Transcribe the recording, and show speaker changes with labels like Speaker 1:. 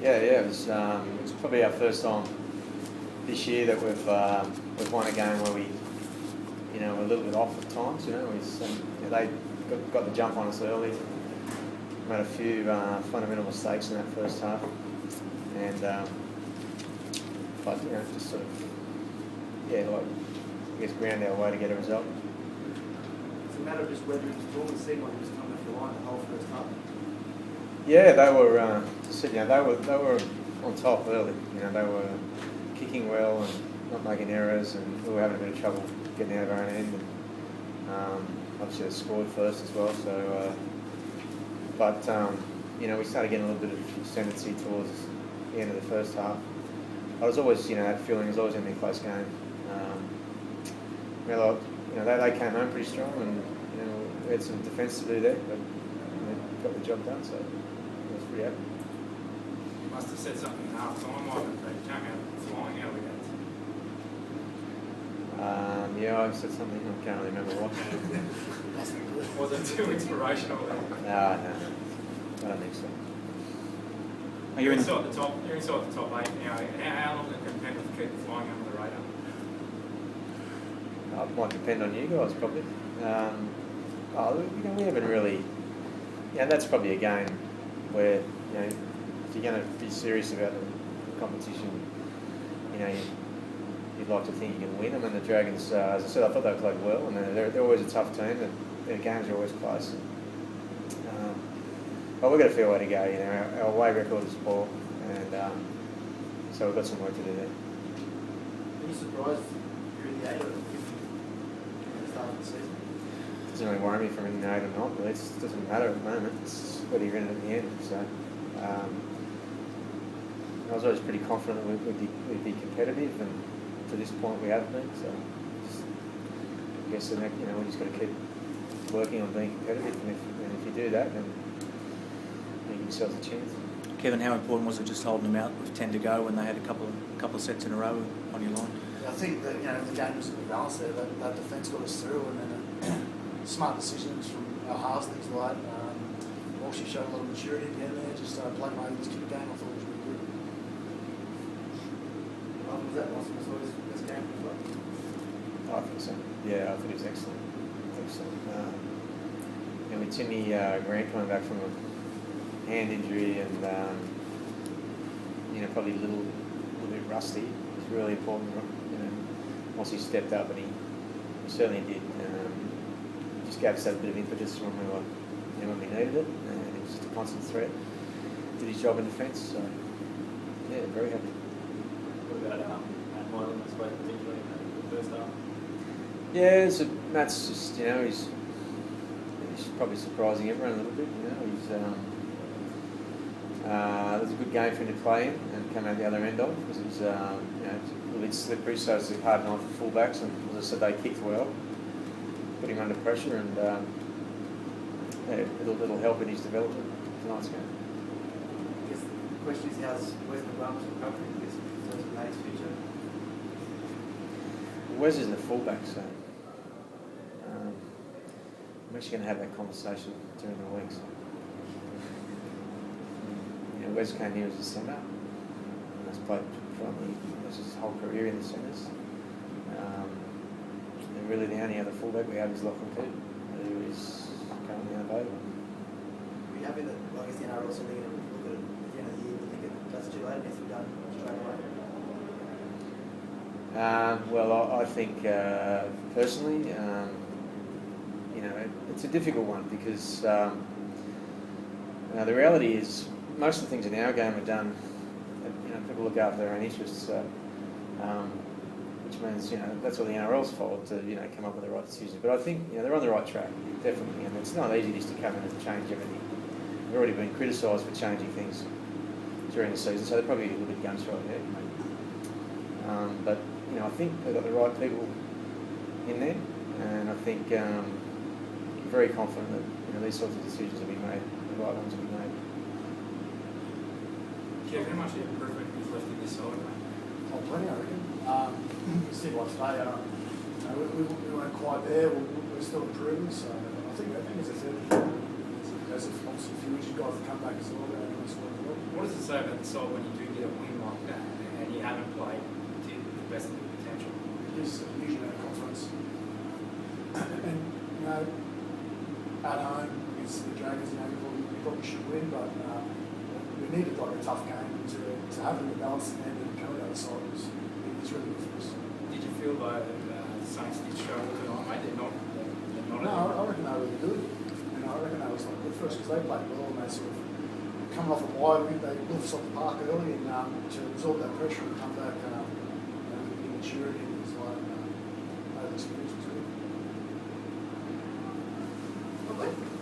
Speaker 1: Yeah. It's probably our first time this year that we've won a game where we, we're a little bit off at times. They got the jump on us early. Made a few fundamental mistakes in that first half, and but just sort of I guess ground our way to get a result.
Speaker 2: It's a matter of just whether he was doing the same when he was coming off the line the whole first half.
Speaker 1: Yeah, they were on top early. They were kicking well and not making errors, and we were having a bit of trouble getting out of our own end. And obviously they scored first as well. So, we started getting a little bit of ascendancy towards the end of the first half. I was always, that feeling was always going to be a close game. They came home pretty strong, and we had some defence to do there, but they got the job done. So I was pretty happy.
Speaker 3: You must have said something in half time, like they came out flying out of the gates.
Speaker 1: I said something. I can't really remember what.
Speaker 3: Was it too inspirational?
Speaker 1: No, I don't think so.
Speaker 3: You're inside the top 8 now. How long can Penrith keep flying under the radar?
Speaker 1: It might depend on you guys, probably. We haven't really. That's probably a game where if you're going to be serious about the competition, you'd like to think you can win them. And the Dragons, as I said, I thought they played well, and they're always a tough team. And their games are always close. But we've got a fair way to go. Our away record is poor, and so we've got some work to do there.
Speaker 2: Are you surprised you're in the 8 or 50 at the start of the season?
Speaker 1: It doesn't really worry me if I'm in the 8 or not, but it doesn't matter at the moment. It's whether you're in it at the end. So I was always pretty confident that we'd be competitive, and to this point we have been. So I guess we just got to keep working on being competitive, and if you do that, then you give yourselves a chance.
Speaker 4: Kevin, how important was it just holding them out with 10 to go when they had a couple of sets in a row on your line?
Speaker 5: I think that the game was a bit balanced there. That defence got us through, and then smart decisions from our halves, things like Walshy showed a lot of maturity again there. Just playing my this kick game, I thought was really good.
Speaker 2: Was that Rossman's best game as well?
Speaker 1: I think so. Yeah, I think it was excellent. With Timmy Grant coming back from a hand injury and probably a little bit rusty, it's really important. Once he stepped up, and he certainly did. Just gave us that bit of impetus when we needed it, and it was just a constant threat. Did his job in defence, so yeah, very happy.
Speaker 6: What about Matt Moylan, I suppose, particularly in the first half?
Speaker 1: Yeah, Matt's just he's probably surprising everyone a little bit. It was a good game for him to play in and come out the other end of, because it was a little bit slippery, so it's a hard night for fullbacks, and as I said, they kicked well, put him under pressure, and it'll help in his development tonight's game.
Speaker 2: I guess the question is, where's McGrath's recovery in this in terms of Matty's future?
Speaker 1: Wes isn't a fullback, so I'm actually going to have that conversation during the week. So. Wes came here as a centre, and has played probably his whole career in the centres. And really the only other fullback we have is Lachlan Coote, who is currently unavailable.
Speaker 2: Are you happy that, I guess, the NRL is something that look at the end of the year and think that's too late, it needs to be done straight away?
Speaker 1: I think personally, it's a difficult one, because the reality is most of the things in our game are done. People look after their own interests, which means that's all the NRL's fault to come up with the right decisions. But I think they're on the right track, definitely, and it's not easy just to come in and change everything. They've already been criticised for changing things during the season, so they're probably a little bit gun shy there. But I think they've got the right people in there, and I think I'm very confident that these sorts of decisions will be made, the right ones will be made.
Speaker 3: Kev, how much improvement is left in this side, mate?
Speaker 5: Oh, plenty, I reckon. You see what's today, we weren't quite there. We're still improving, so I think it's a fair. There's obviously a few injured guys that come back as well.
Speaker 3: What does it to say about the side when you do get a win like that and you haven't played to the best of your potential?
Speaker 5: It is usually a conference. And, you know, at home against the Dragons, you know, we probably should win, but we needed like a tough game to have it in the balance and then the penalty outside was really good for us.
Speaker 3: Did you feel like the Saints did struggle tonight, mate? They're not
Speaker 5: No, I reckon they were good. You know, I reckon they was like good first because they played well and they sort of coming off a bye. I think they moved off the park early and to absorb that pressure and come back you know, with the maturity and it's like that experience was good.
Speaker 2: Okay.